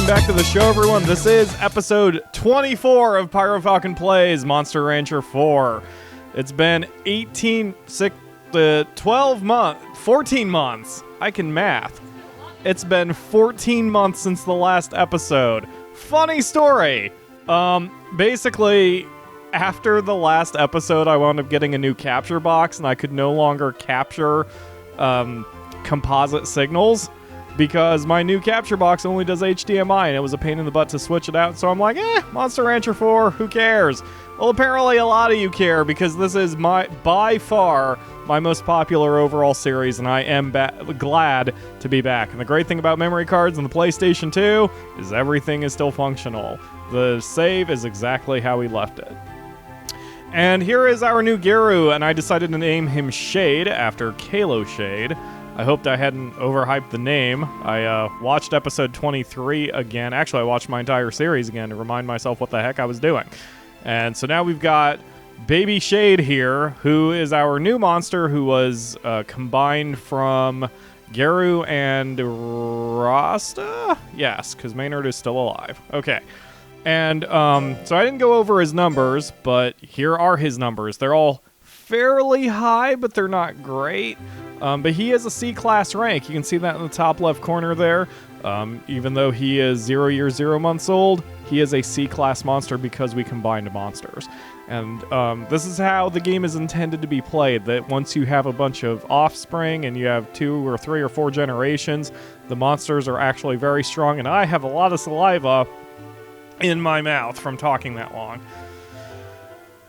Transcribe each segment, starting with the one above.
welcome back to the show, everyone. This is episode 24 of PyroFalkon Plays Monster Rancher 4. It's been 12 months, 14 months. I can math. It's been 14 months since the last episode. Funny story. Basically, after the last episode, I wound up getting a new capture box, and I could no longer capture composite signals because my new capture box only does HDMI, and it was a pain in the butt to switch it out. So I'm like, Monster Rancher 4, who cares? Well, apparently a lot of you care, because this is by far my most popular overall series, and I am glad to be back. And the great thing about memory cards and the PlayStation 2 is everything is still functional. The save is exactly how we left it. And here is our new Garu, and I decided to name him Shade after Kalo Shade. I hoped I hadn't overhyped the name. I watched episode 23 again. Actually, I watched my entire series again to remind myself what the heck I was doing. And so now we've got Baby Shade here, who is our new monster, who was combined from Garu and Rasta? Yes, because Maynard is still alive. Okay. And so I didn't go over his numbers, but here are his numbers. They're all fairly high, but they're not great. But he is a C-class rank. You can see that in the top left corner there. Even though he is 0 years, 0 months old, he is a C-class monster because we combined monsters. And this is how the game is intended to be played, that once you have a bunch of offspring and you have 2 or 3 or 4 generations, the monsters are actually very strong. And I have a lot of saliva in my mouth from talking that long.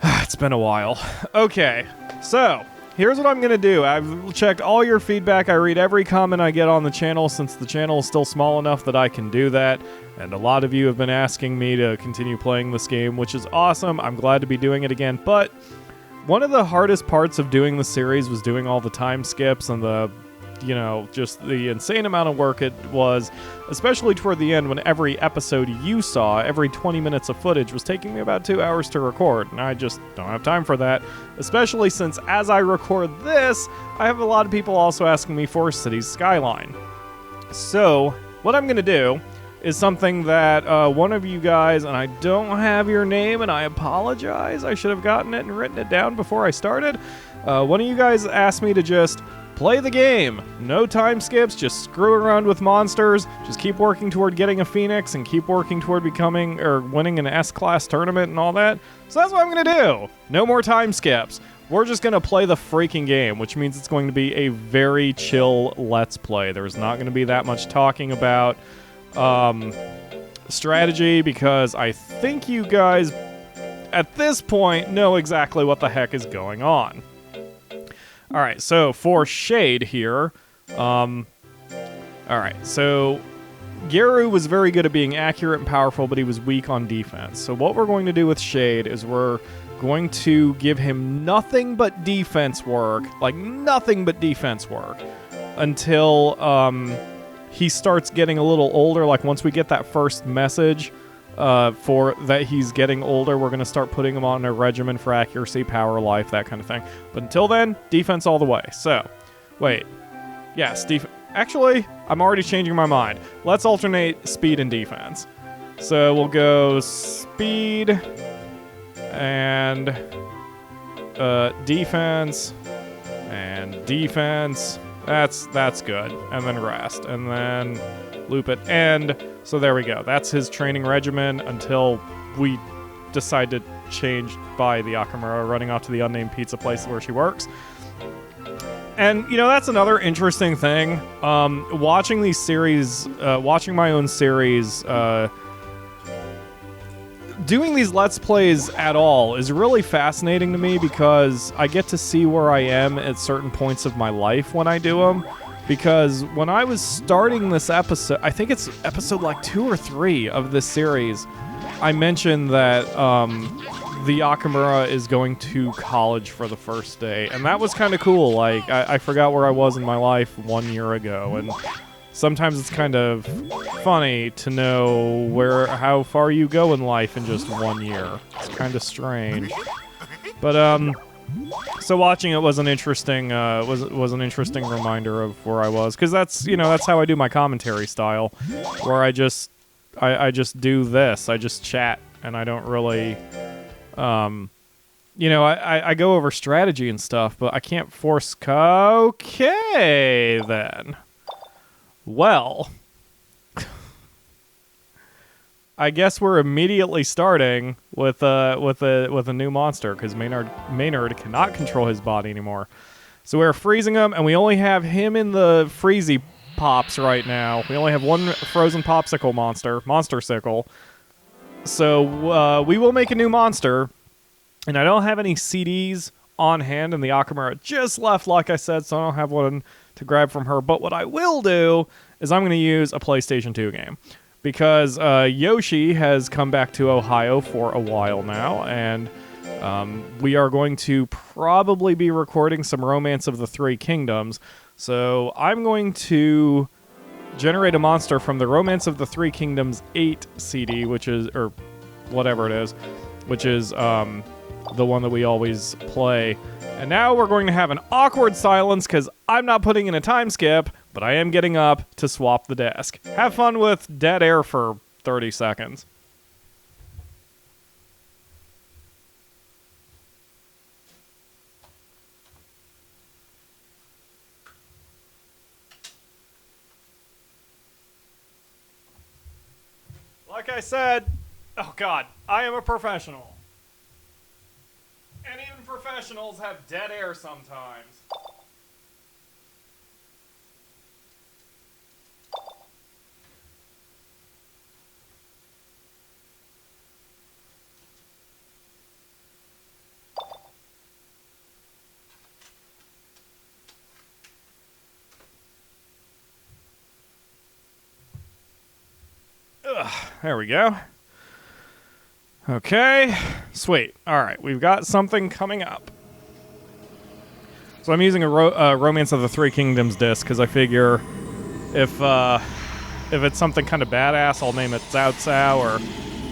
It's been a while. Okay, so here's what I'm going to do. I've checked all your feedback. I read every comment I get on the channel, since the channel is still small enough that I can do that. And a lot of you have been asking me to continue playing this game, which is awesome. I'm glad to be doing it again. But one of the hardest parts of doing the series was doing all the time skips and the, just the insane amount of work it was, especially toward the end when every episode you saw, every 20 minutes of footage was taking me about 2 hours to record, and I just don't have time for that, especially since as I record this, I have a lot of people also asking me for Cities Skyline. So, what I'm going to do is something that one of you guys, and I don't have your name, and I apologize, I should have gotten it and written it down before I started. One of you guys asked me to just play the game. No time skips, just screw around with monsters, just keep working toward getting a Phoenix and keep working toward becoming or winning an S-class tournament and all that. So that's what I'm going to do. No more time skips. We're just going to play the freaking game, which means it's going to be a very chill Let's Play. There's not going to be that much talking about strategy, because I think you guys at this point know exactly what the heck is going on. Alright, so for Shade here, alright, so Garu was very good at being accurate and powerful, but he was weak on defense. So what we're going to do with Shade is we're going to give him nothing but defense work, like nothing but defense work, until he starts getting a little older. Like once we get that first message for that he's getting older, we're going to start putting him on a regimen for accuracy, power, life, that kind of thing. But until then, defense all the way. So, wait. Yes, actually, I'm already changing my mind. Let's alternate speed and defense. So we'll go speed and defense and defense. That's good. And then rest. And then loop it end. So there we go. That's his training regimen until we decide to change by the Akamura running off to the unnamed pizza place where she works. And, that's another interesting thing. Watching these series, watching my own series, doing these Let's Plays at all is really fascinating to me, because I get to see where I am at certain points of my life when I do them. Because when I was starting this episode, I think it's episode like 2 or 3 of this series, I mentioned that the Akamura is going to college for the first day. And that was kind of cool. Like, I forgot where I was in my life 1 year ago. And sometimes it's kind of funny to know how far you go in life in just 1 year. It's kind of strange. But, so watching it was an interesting was an interesting reminder of where I was, because that's how I do my commentary style, where I just do this. I just chat, and I don't really, you know, I go over strategy and stuff, but I can't force. Okay, then. Well, I guess we're immediately starting with a new monster because Maynard cannot control his body anymore. So we're freezing him, and we only have him in the freezy pops right now. We only have one frozen popsicle monster sickle. So we will make a new monster, and I don't have any CDs on hand, and the Akamura just left, like I said, so I don't have one to grab from her. But what I will do is I'm going to use a PlayStation 2 game. Because Yoshi has come back to Ohio for a while now, and we are going to probably be recording some Romance of the Three Kingdoms. So I'm going to generate a monster from the Romance of the Three Kingdoms 8 CD, which is, or whatever it is, which is the one that we always play. And now we're going to have an awkward silence because I'm not putting in a time skip, but I am getting up to swap the desk. Have fun with dead air for 30 seconds. Like I said, oh God, I am a professional. And even professionals have dead air sometimes. There we go. Okay, sweet. All right, we've got something coming up. So I'm using a Romance of the Three Kingdoms disc because I figure if it's something kind of badass, I'll name it Cao Cao or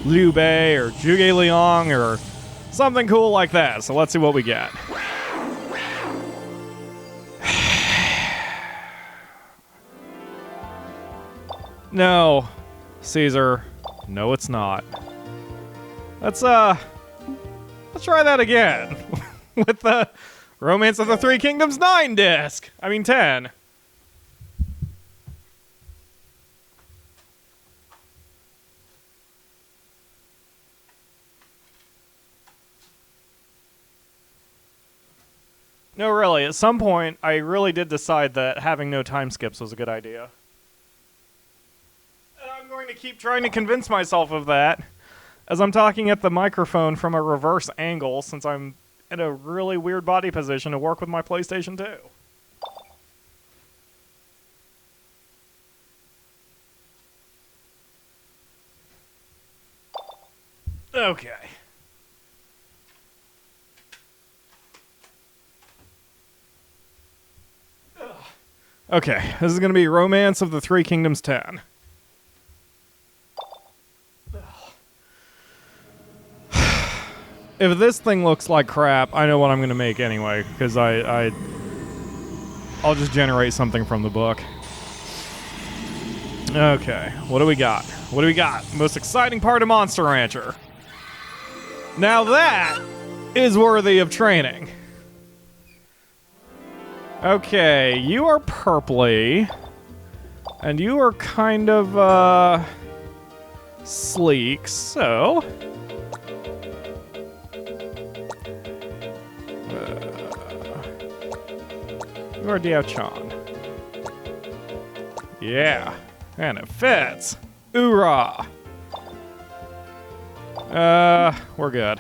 Liu Bei or Zhuge Liang or something cool like that. So let's see what we get. No, Caesar. No, it's not. Let's try that again with the Romance of the Three Kingdoms 9 disc. I mean 10. No, really, at some point, I really did decide that having no time skips was a good idea. And I'm going to keep trying to convince myself of that as I'm talking at the microphone from a reverse angle since I'm in a really weird body position to work with my PlayStation 2. Okay. Okay, this is going to be Romance of the Three Kingdoms 10. If this thing looks like crap, I know what I'm going to make anyway, because I'll just generate something from the book. Okay, what do we got? What do we got? Most exciting part of Monster Rancher. Now that is worthy of training. Okay, you are purpley, and you are kind of, sleek, so... you are Diao-chan. Yeah, and it fits. Oorah! We're good.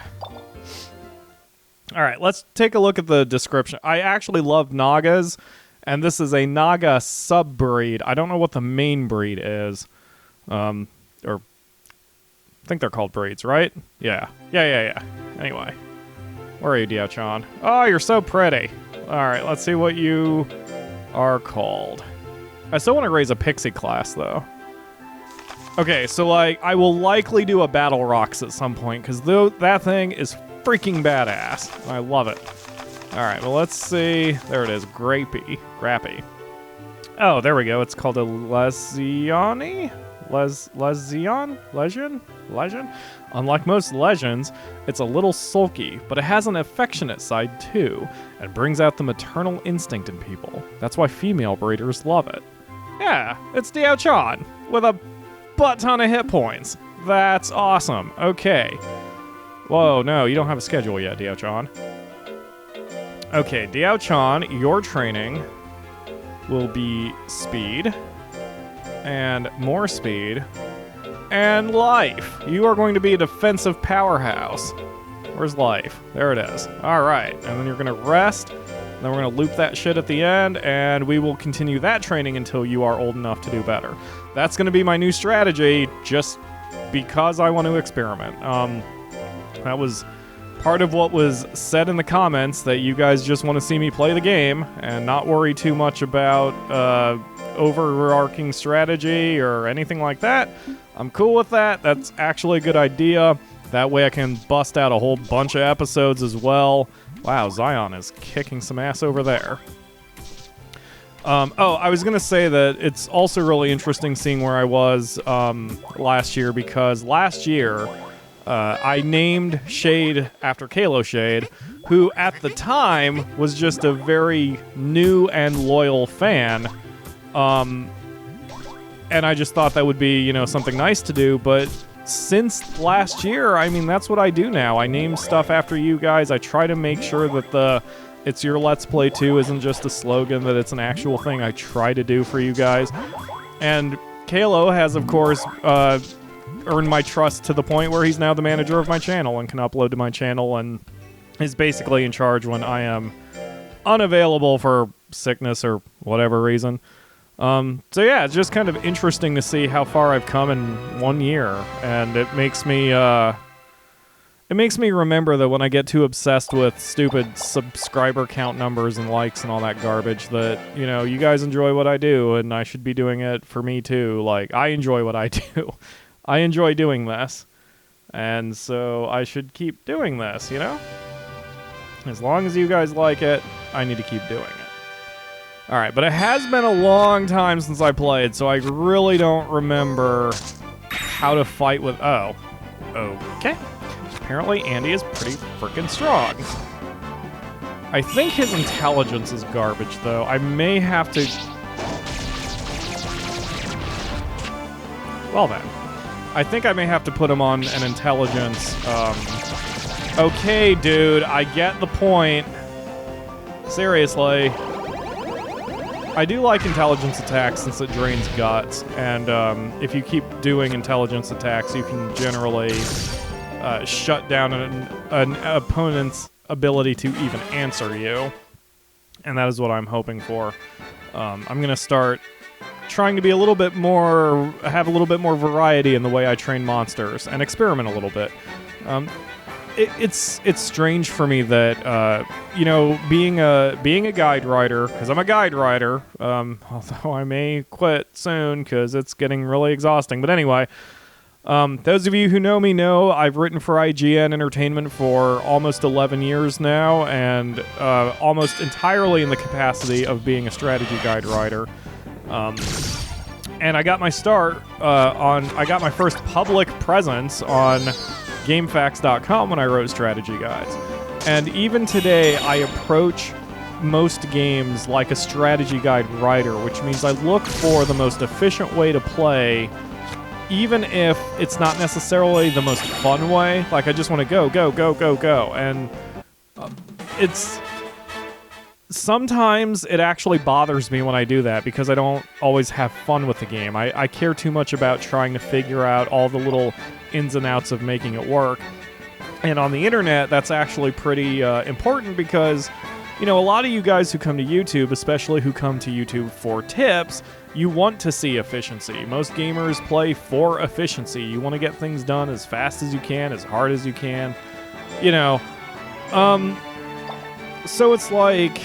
Alright, let's take a look at the description. I actually love Nagas, and this is a Naga sub-breed. I don't know what the main breed is. Or I think they're called breeds, right? Yeah. Yeah. Anyway. Where are you, Diao-chan? Oh, you're so pretty. Alright, let's see what you are called. I still want to raise a pixie class, though. Okay, so, like, I will likely do a Battle Rocks at some point, because that thing is freaking badass. I love it. Alright, well, let's see. There it is. Grappy. Oh, there we go. It's called a Lesiani? Zeon? Legend? Unlike most legends, it's a little sulky, but it has an affectionate side too, and brings out the maternal instinct in people. That's why female breeders love it. Yeah, it's Diao-chan, with a butt ton of hit points. That's awesome. Okay. Whoa, no, you don't have a schedule yet, Diao-chan. Okay, Diao-chan, your training will be speed, and more speed, and life. You are going to be a defensive powerhouse. Where's life? There it is. All right, and then you're going to rest, and then we're going to loop that shit at the end, and we will continue that training until you are old enough to do better. That's going to be my new strategy, just because I want to experiment. That was part of what was said in the comments, that you guys just want to see me play the game and not worry too much about overarching strategy or anything like that. I'm cool with that. That's actually a good idea. That way I can bust out a whole bunch of episodes as well. Wow, Zeon is kicking some ass over there. I was going to say that it's also really interesting seeing where I was last year, because last year I named Shade after Kalo Shade, who at the time was just a very new and loyal fan. And I just thought that would be, you know, something nice to do, but since last year, I mean, that's what I do now. I name stuff after you guys. I try to make sure that the It's Your Let's Play too isn't just a slogan, that it's an actual thing I try to do for you guys. And Kalo has, of course, earned my trust to the point where he's now the manager of my channel and can upload to my channel and is basically in charge when I am unavailable for sickness or whatever reason. So yeah, it's just kind of interesting to see how far I've come in 1 year, and it makes me remember that when I get too obsessed with stupid subscriber count numbers and likes and all that garbage, that, you know, you guys enjoy what I do, and I should be doing it for me too. Like, I enjoy what I do. I enjoy doing this, and so I should keep doing this, you know? As long as you guys like it, I need to keep doing it. Alright, but it has been a long time since I played, so I really don't remember how to fight with... Oh. Okay. Apparently Andy is pretty freaking strong. I think his intelligence is garbage, though. I may have to... Well then. I think I may have to put him on an intelligence, Okay, dude, I get the point. Seriously. I do like intelligence attacks since it drains guts, and if you keep doing intelligence attacks, you can generally shut down an opponent's ability to even answer you. And that is what I'm hoping for. I'm going to start trying to be a little bit more, have a little bit more variety in the way I train monsters and experiment a little bit. It's strange for me that you know, being a guide writer, because I'm a guide writer, although I may quit soon because it's getting really exhausting. But anyway, those of you who know me know I've written for IGN Entertainment for almost 11 years now, and almost entirely in the capacity of being a strategy guide writer. And I got my start I got my first public presence on GameFAQs.com when I wrote strategy guides. And even today, I approach most games like a strategy guide writer, which means I look for the most efficient way to play, even if it's not necessarily the most fun way. Like, I just want to go, go, go, go, go. And it's... Sometimes it actually bothers me when I do that, because I don't always have fun with the game. I care too much about trying to figure out all the little ins and outs of making it work. And on the internet, that's actually pretty important, because, you know, a lot of you guys who come to YouTube, especially who come to YouTube for tips, you want to see efficiency. Most gamers play for efficiency. You want to get things done as fast as you can, as hard as you can, you know. So it's like,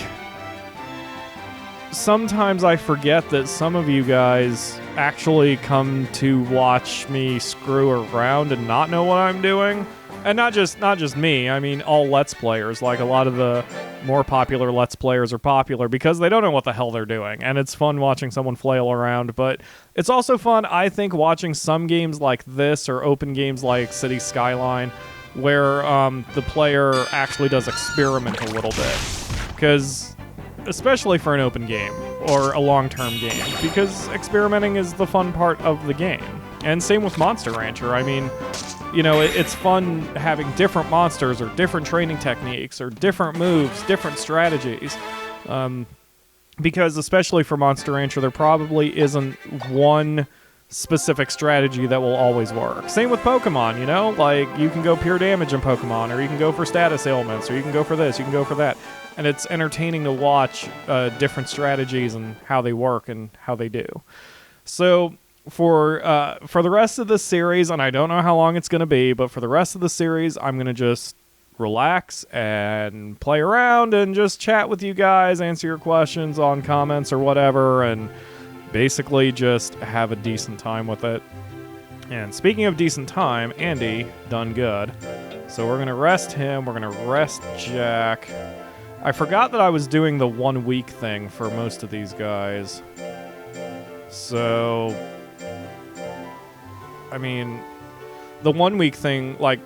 sometimes I forget that some of you guys actually come to watch me screw around and not know what I'm doing. And not just me, I mean all Let's Players. Like, a lot of the more popular Let's Players are popular because they don't know what the hell they're doing, and it's fun watching someone flail around, but it's also fun, I think, watching some games like this or open games like City Skyline where the player actually does experiment a little bit, because especially for an open game or a long-term game, because experimenting is the fun part of the game. And same with Monster Rancher. I mean, you know, it's fun having different monsters or different training techniques or different moves, different strategies. Because especially for Monster Rancher, there probably isn't one specific strategy that will always work. Same with Pokemon, you know? Like, you can go pure damage in Pokemon, or you can go for status ailments, or you can go for this, you can go for that. And it's entertaining to watch different strategies and how they work and how they do. So for the rest of this series, and I don't know how long it's going to be, but for the rest of the series, I'm going to just relax and play around and just chat with you guys, answer your questions on comments or whatever, and basically just have a decent time with it. And speaking of decent time, Andy done good. So we're going to rest him. We're going to rest Jack. I forgot that I was doing the 1 week thing for most of these guys. So, I mean, the 1 week thing, like,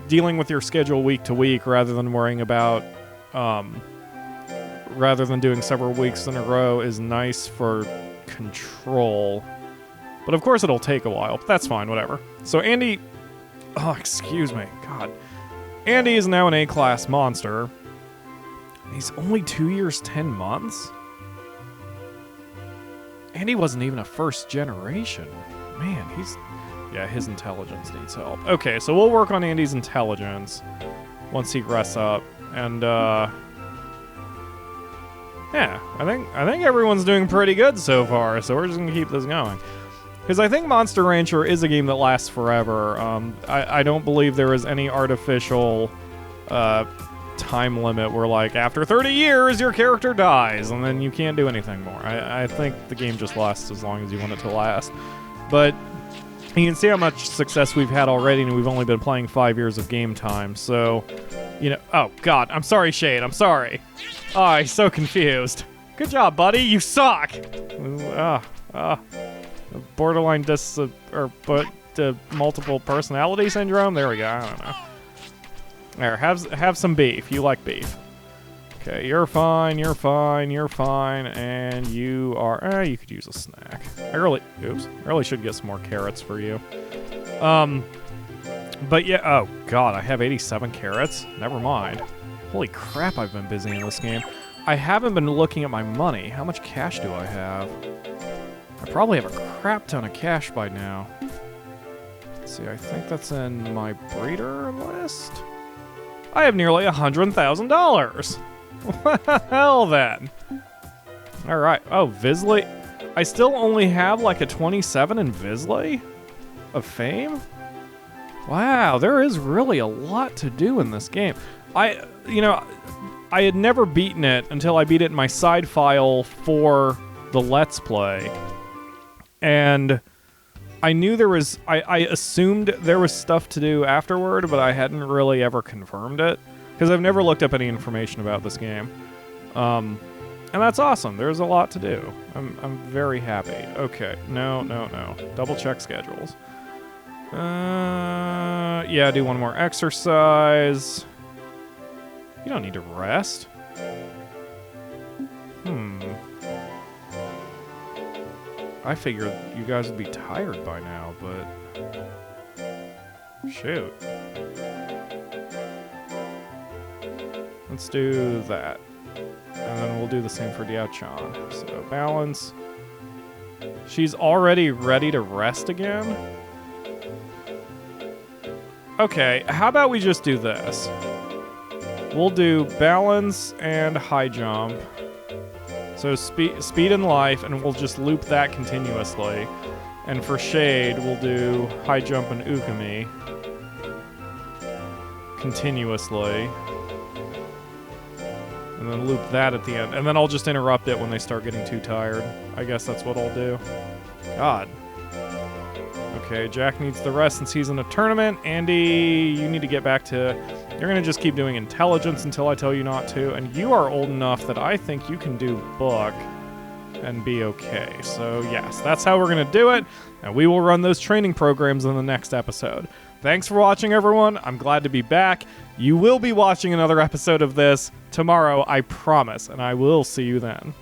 dealing with your schedule week to week rather than worrying about, rather than doing several weeks in a row is nice for control. But of course it'll take a while, but that's fine, whatever. So Andy, oh, excuse me, God. Andy is now an A-class monster. He's only 2 years, 10 months? Andy wasn't even a first generation. Man, yeah, his intelligence needs help. Okay, so we'll work on Andy's intelligence once he rests up. And, yeah, I think everyone's doing pretty good so far, so we're just gonna keep this going. Because I think Monster Rancher is a game that lasts forever. I don't believe there is any artificial time limit where, like, after 30 years, your character dies, and then you can't do anything more. I think the game just lasts as long as you want it to last. But you can see how much success we've had already, and we've only been playing 5 years of game time, so, you know... Oh, God, I'm sorry, Shade, I'm sorry. Oh, he's so confused. Good job, buddy, you suck! Borderline multiple personality syndrome? There we go, I don't know. There, have some beef. You like beef. Okay, you're fine, you're fine, you're fine, and you are... you could use a snack. I really should get some more carrots for you. But yeah, oh god, I have 87 carrots? Never mind. Holy crap, I've been busy in this game. I haven't been looking at my money. How much cash do I have? I probably have a crap ton of cash by now. Let's see, I think that's in my breeder list. I have nearly $100,000. What the hell, then? Alright. Oh, Visley. I still only have, like, a 27 in Visley? Of fame? Wow, there is really a lot to do in this game. I had never beaten it until I beat it in my side file for the Let's Play. And I knew there was... I assumed there was stuff to do afterward, but I hadn't really ever confirmed it. Because I've never looked up any information about this game. And that's awesome. There's a lot to do. I'm very happy. Okay. No. Double check schedules. Yeah, do one more exercise. You don't need to rest. I figured you guys would be tired by now, but... Shoot. Let's do that. And then we'll do the same for Diao-chan. So, balance. She's already ready to rest again? Okay, how about we just do this? We'll do balance and high jump. So speed and life, and we'll just loop that continuously. And for Shade, we'll do high jump and Ukami continuously. And then loop that at the end. And then I'll just interrupt it when they start getting too tired. I guess that's what I'll do. God. Okay, Jack needs the rest since he's in a tournament. Andy, you need to get back to You're going to just keep doing intelligence until I tell you not to, and you are old enough that I think you can do book and be okay. So yes, that's how we're going to do it, and we will run those training programs in the next episode. Thanks for watching, everyone. I'm glad to be back. You will be watching another episode of this tomorrow, I promise, and I will see you then.